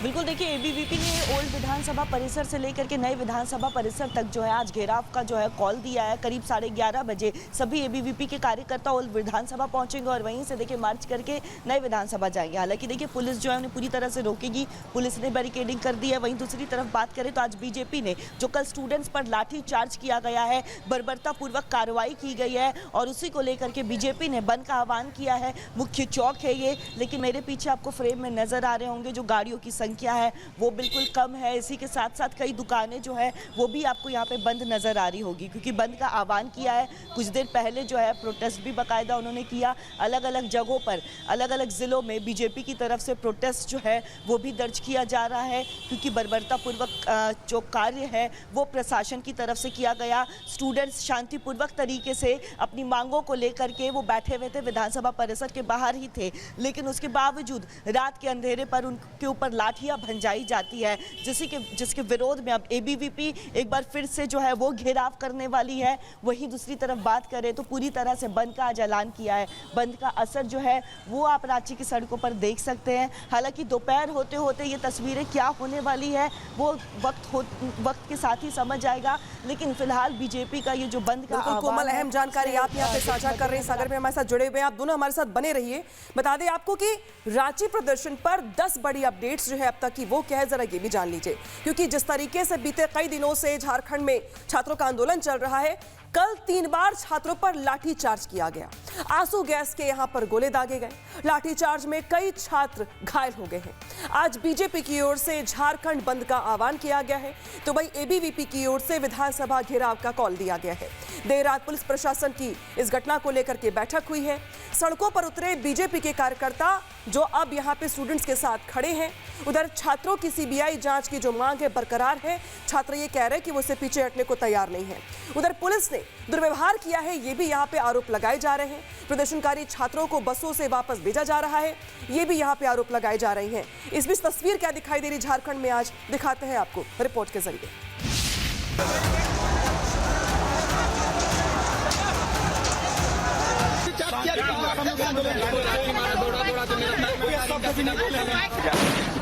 बिल्कुल, देखिए एबीवीपी ने ओल्ड विधानसभा परिसर से लेकर के नए विधानसभा परिसर तक जो है आज घेराव का जो है कॉल दिया है। करीब 11:30 बजे सभी एबीवीपी के कार्यकर्ता ओल्ड विधानसभा पहुंचेंगे और वहीं से देखिए मार्च करके नए विधानसभा जाएंगे। हालांकि देखिए पुलिस जो है उन्हें पूरी तरह से रोकेगी, पुलिस ने बैरिकेडिंग कर दी है। वहीं दूसरी तरफ बात करें तो आज बीजेपी ने जो कल स्टूडेंट्स पर लाठी चार्ज किया गया है, बर्बरतापूर्वक कार्रवाई की गई है और उसी को लेकर के बीजेपी ने बंद का आह्वान किया है। मुख्य चौक है ये, लेकिन मेरे पीछे आपको फ्रेम में नजर आ रहे होंगे जो गाड़ियों की संख्या है वो बिल्कुल कम है। इसी के साथ साथ कई दुकानें जो है वो भी आपको यहाँ पे बंद नजर आ रही होगी, क्योंकि बंद का आह्वान किया है। कुछ देर पहले जो है प्रोटेस्ट भी बाकायदा उन्होंने किया। अलग अलग जगहों पर अलग अलग जिलों में बीजेपी की तरफ से प्रोटेस्ट जो है वो भी दर्ज किया जा रहा है, क्योंकि बर्बरतापूर्वक जो कार्य है वो प्रशासन की तरफ से किया गया। स्टूडेंट्स शांतिपूर्वक तरीके से अपनी मांगों को लेकर के वो बैठे हुए थे, विधानसभा परिसर के बाहर ही थे, लेकिन उसके बावजूद रात के अंधेरे पर उनके ऊपर लाठियां भंजाई जाती है, जिसके विरोध में अब एबीवीपी एक बार फिर से जो है वो घेराव करने वाली है। वहीं दूसरी तरफ बात करें तो पूरी तरह से बंद का आज ऐलान किया है। बंद का असर जो है वो आप रांची की सड़कों पर देख सकते हैं। हालांकि दोपहर होते होते ये तस्वीरें क्या होने वाली है वो वक्त के साथ ही समझ आएगा, लेकिन फिलहाल बीजेपी का ये जो बंद का कोमल, अहम जानकारी आप यहाँ पे साझा कर रहे हैं। सागर में हमारे साथ जुड़े हुए हैं, आप दोनों हमारे साथ बने रहिए। बता दें आपको कि रांची प्रदर्शन पर 10 बड़ी अपडेट्स जो है अब तक की वो क्या है, जरा ये भी जान लीजिए। क्योंकि जिस तरीके से बीते कई दिनों से झारखंड में छात्रों का आंदोलन चल रहा है, कल 3 बार छात्रों पर लाठी चार्ज किया गया, आंसू गैस के यहां पर गोले दागे गए, लाठी चार्ज में कई छात्र घायल हो गए हैं। आज बीजेपी की ओर से झारखंड बंद का आह्वान किया गया है, तो वही एबीवीपी की ओर से विधानसभा घेराव का कॉल दिया गया है। देर रात पुलिस प्रशासन की इस घटना को लेकर के बैठक हुई है। सड़कों पर उतरे बीजेपी के कार्यकर्ता जो अब यहाँ पे स्टूडेंट्स के साथ खड़े हैं। उधर छात्रों की सीबीआई जांच की जो मांग है बरकरार है। छात्र ये कह रहे हैं कि वो इससे पीछे हटने को तैयार नहीं है। उधर पुलिस ने दुर्व्यवहार किया है, ये भी यहाँ पे आरोप लगाए जा रहे हैं। प्रदर्शनकारी छात्रों को बसों से वापस भेजा जा रहा है, ये भी यहाँ पे आरोप लगाए जा रहे हैं। इस बीच तस्वीर क्या दिखाई दे रही झारखंड में आज दिखाते हैं आपको रिपोर्ट के जरिए।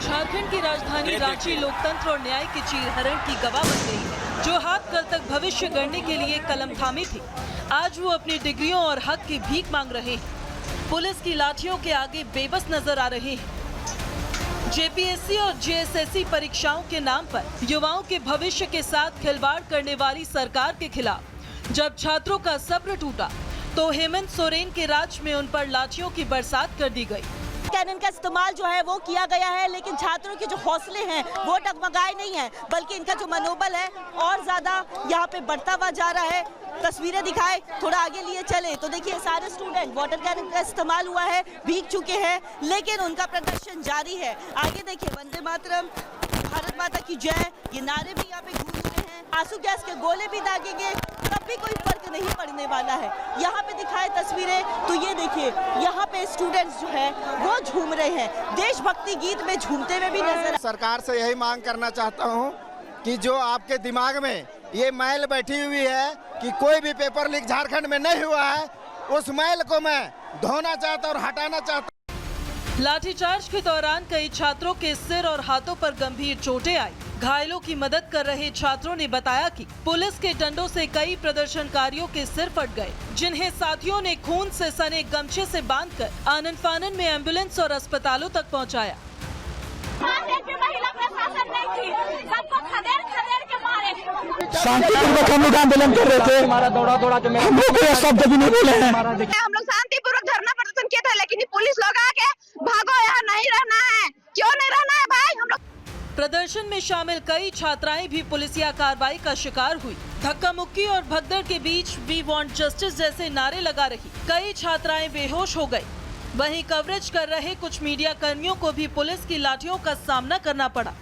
झारखंड की राजधानी रांची लोकतंत्र और न्याय की चीरहरण की गवाह बन गई है। जो हाथ कल तक भविष्य गढ़ने के लिए कलम थामी थी, आज वो अपनी डिग्रियों और हक की भीख मांग रहे हैं। पुलिस की लाठियों के आगे बेबस नजर आ रहे हैं। जेपीएससी और जेएसएससी परीक्षाओं के नाम पर युवाओं के भविष्य के साथ खिलवाड़ करने वाली सरकार के खिलाफ जब छात्रों का सब्र टूटा तो हेमंत सोरेन के राज में उन पर लाठियों की बरसात कर दी गई। कैनन का इस्तेमाल जो है वो किया गया है, लेकिन छात्रों के जो हौसले हैं वो डगमगाए नहीं हैं, बल्कि इनका जो मनोबल है और ज्यादा यहाँ पे बढ़ता हुआ जा रहा है। तस्वीरें दिखाए, थोड़ा आगे लिए चले तो देखिए सारे स्टूडेंट वाटर कैनन का इस्तेमाल हुआ है, भीग चुके हैं, लेकिन उनका प्रदर्शन जारी है। आगे देखिए वंदे मातरम, भारत माता की जय, ये नारे भी यहाँ पे गूंज रहे हैं। आंसू गैस के गोले भी दागेंगे, तब भी कोई फर्क नहीं पड़ने वाला है। यहाँ पे दिखाए तस्वीरें तो ये देखिए यहाँ पे स्टूडेंट्स जो है वो झूम रहे हैं, देशभक्ति गीत में झूमते हुए भी नजर। सरकार से यही मांग करना चाहता हूँ कि जो आपके दिमाग में ये मैल बैठी हुई है कि कोई भी पेपर लीक झारखंड में नहीं हुआ है, उस मैल को मैं धोना चाहता और हटाना चाहता। लाठीचार्ज के दौरान कई छात्रों के सिर और हाथों पर गंभीर चोटें आई। घायलों की मदद कर रहे छात्रों ने बताया कि पुलिस के डंडों से कई प्रदर्शनकारियों के सिर फट गए, जिन्हें साथियों ने खून से सने गमछे से बांधकर आनन फानन में एम्बुलेंस और अस्पतालों तक पहुंचाया। शांतिपूर्वक हम लोग आंदोलन कर रहे थे, हम लोग शब्द भी नहीं बोले हैं। हम लोग शांतिपूर्वक धरना प्रदर्शन किया था, लेकिन पुलिस लोग आके भागो, यहाँ नहीं रहना है। क्यों नहीं रहना है भाई? हम लोग प्रदर्शन में शामिल कई छात्राएं भी पुलिसिया कार्रवाई का शिकार हुई। धक्का मुक्की और भगदड़ के बीच वी वांट जस्टिस जैसे नारे लगा रही कई छात्राएं बेहोश हो गई। वहीं कवरेज कर रहे कुछ मीडिया कर्मियों को भी पुलिस की लाठियों का सामना करना पड़ा।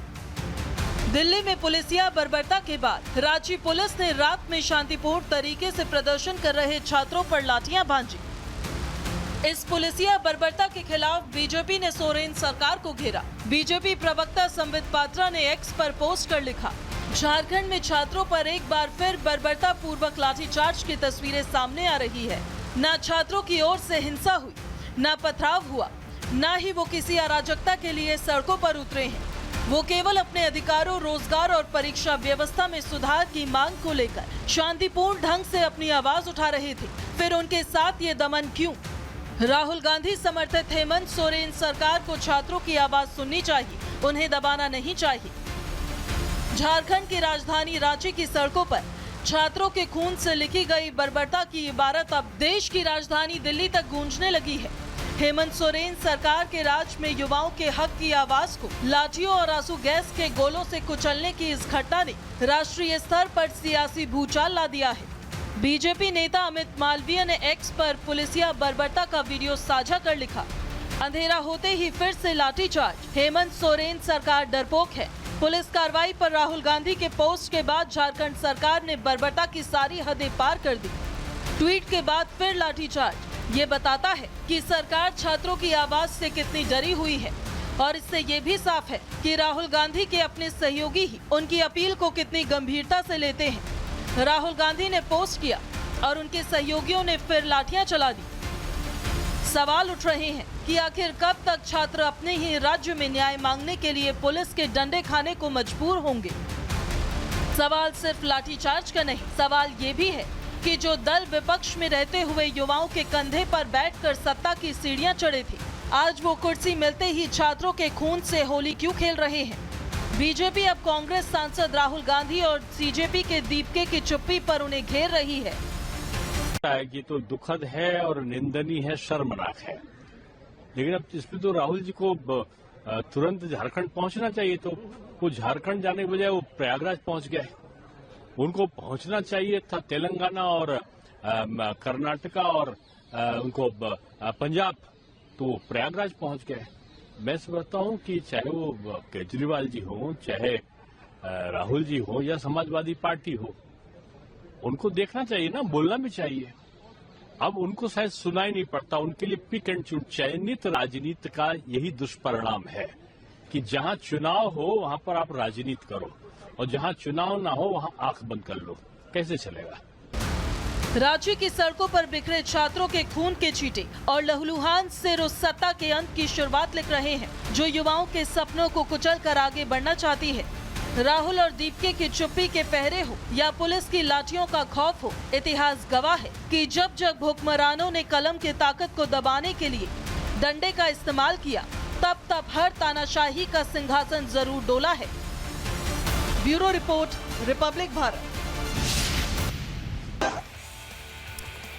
दिल्ली में पुलिसिया बर्बरता के बाद रांची पुलिस ने रात में शांतिपूर्ण तरीके से प्रदर्शन कर रहे छात्रों पर लाठियां भांजी। इस पुलिसिया बर्बरता के खिलाफ बीजेपी ने सोरेन सरकार को घेरा। बीजेपी प्रवक्ता संबित पात्रा ने एक्स पर पोस्ट कर लिखा, झारखंड में छात्रों पर एक बार फिर बर्बरता पूर्वक लाठीचार्ज की तस्वीरें सामने आ रही है। न छात्रों की ओर से हिंसा हुई, न पथराव हुआ, न ही वो किसी अराजकता के लिए सड़कों पर उतरे हैं। वो केवल अपने अधिकारों, रोजगार और परीक्षा व्यवस्था में सुधार की मांग को लेकर शांतिपूर्ण ढंग से अपनी आवाज उठा रहे थे। फिर उनके साथ ये दमन क्यों? राहुल गांधी समर्थित हेमंत सोरेन सरकार को छात्रों की आवाज सुननी चाहिए, उन्हें दबाना नहीं चाहिए। झारखंड की राजधानी रांची की सड़कों पर छात्रों के खून से लिखी गई बर्बरता की इबारत अब देश की राजधानी दिल्ली तक गूंजने लगी है। हेमंत सोरेन सरकार के राज में युवाओं के हक की आवाज को लाठियों और आंसू गैस के गोलों से कुचलने की इस घटना ने राष्ट्रीय स्तर पर सियासी भूचाल ला दिया है। बीजेपी नेता अमित मालवीय ने एक्स पर पुलिसिया बर्बरता का वीडियो साझा कर लिखा, अंधेरा होते ही फिर से लाठीचार्ज, हेमंत सोरेन सरकार डरपोक है। पुलिस कार्रवाई पर राहुल गांधी के पोस्ट के बाद झारखंड सरकार ने बर्बरता की सारी हदें पार कर दी। ट्वीट के बाद फिर लाठीचार्ज, ये बताता है कि सरकार छात्रों की आवाज से कितनी डरी हुई है और इससे ये भी साफ है कि राहुल गांधी के अपने सहयोगी ही उनकी अपील को कितनी गंभीरता से लेते हैं। राहुल गांधी ने पोस्ट किया और उनके सहयोगियों ने फिर लाठियां चला दी। सवाल उठ रहे हैं कि आखिर कब तक छात्र अपने ही राज्य में न्याय मांगने के लिए पुलिस के डंडे खाने को मजबूर होंगे। सवाल सिर्फ लाठीचार्ज का नहीं, सवाल ये भी है कि जो दल विपक्ष में रहते हुए युवाओं के कंधे पर बैठकर सत्ता की सीढ़ियां चढ़े थे, आज वो कुर्सी मिलते ही छात्रों के खून से होली क्यों खेल रहे हैं? बीजेपी अब कांग्रेस सांसद राहुल गांधी और सीजेपी के दीपके की चुप्पी पर उन्हें घेर रही है। ये तो दुखद है और निंदनीय है, शर्मनाक है। लेकिन अब इसमें तो राहुल जी को तुरंत झारखंड पहुंचना चाहिए, तो वो झारखंड जाने के बजाय वो प्रयागराज पहुंच गए। उनको पहुंचना चाहिए था तेलंगाना और कर्नाटका और उनको पंजाब, तो वो प्रयागराज पहुंच गए। मैं समझता हूं कि चाहे वो केजरीवाल जी हो, चाहे राहुल जी हो या समाजवादी पार्टी हो, उनको देखना चाहिए ना, बोलना भी चाहिए। अब उनको शायद सुनाई नहीं पड़ता। उनके लिए पिक एंड चूज, चयनित राजनीति का यही दुष्परिणाम है कि जहां चुनाव हो वहां पर आप राजनीति करो और जहां चुनाव ना हो वहां आंख बंद कर लो। कैसे चलेगा? रांची की सड़कों पर बिखरे छात्रों के खून के छींटे और लहूलुहान सिर उस सत्ता के अंत की शुरुआत लिख रहे हैं जो युवाओं के सपनों को कुचल कर आगे बढ़ना चाहती है। राहुल और दीपके की चुप्पी के पहरे हो या पुलिस की लाठियों का खौफ हो, इतिहास गवाह है कि जब जब भुखमरानों ने कलम की ताकत को दबाने के लिए डंडे का इस्तेमाल किया, तब तब हर तानाशाही का सिंहासन जरूर डोला है। Bureau report, Republic Bharat.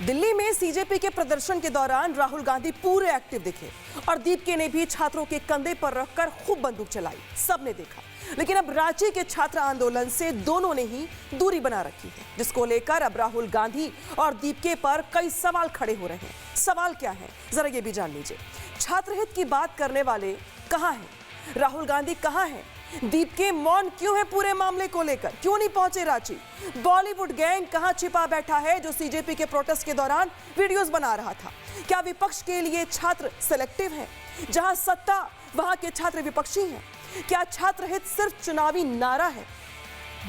Delhi में सीजेपी के प्रदर्शन के दौरान राहुल गांधी पूरे एक्टिव दिखे और दीपके ने भी छात्रों के कंधे पर रखकर खूब बंदूक चलाई, सबने देखा। लेकिन अब रांची के छात्र आंदोलन से दोनों ने ही दूरी बना रखी है, जिसको लेकर अब राहुल गांधी और दीपके पर कई सवाल खड़े हो रहे हैं। सवाल क्या है, जरा ये भी जान लीजिए। छात्र हित की बात करने वाले कहां हैं? राहुल गांधी कहां हैं? दीपके मौन क्यों है पूरे मामले को लेकर? क्यों नहीं पहुंचे रांची? बॉलीवुड गैंग कहां छिपा बैठा है जो सीजेपी के प्रोटेस्ट के दौरान वीडियोस बना रहा था? क्या विपक्ष के लिए छात्र सिलेक्टिव हैं? जहां सत्ता वहां के छात्र विपक्षी हैं? क्या छात्र हित सिर्फ चुनावी नारा है?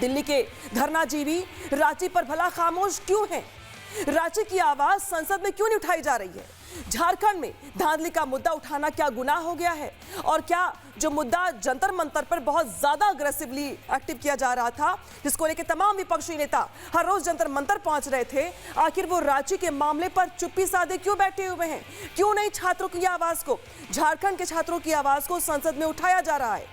दिल्ली के धरनाजीवी रांची पर भला खामोश क्यों हैं? रांची की आवाज संसद में क्यों नहीं उठाई जा रही है? झारखंड में धांधली का मुद्दा उठाना क्या गुनाह हो गया है? और क्या जो मुद्दा जंतर मंतर पर बहुत ज्यादा अग्रेसिवली एक्टिव किया जा रहा था, जिसको लेकर तमाम विपक्षी नेता हर रोज जंतर मंतर पहुंच रहे थे, आखिर वो रांची के मामले पर चुप्पी साधे क्यों बैठे हुए हैं? क्यों नहीं छात्रों की आवाज को, झारखंड के छात्रों की आवाज को संसद में उठाया जा रहा है?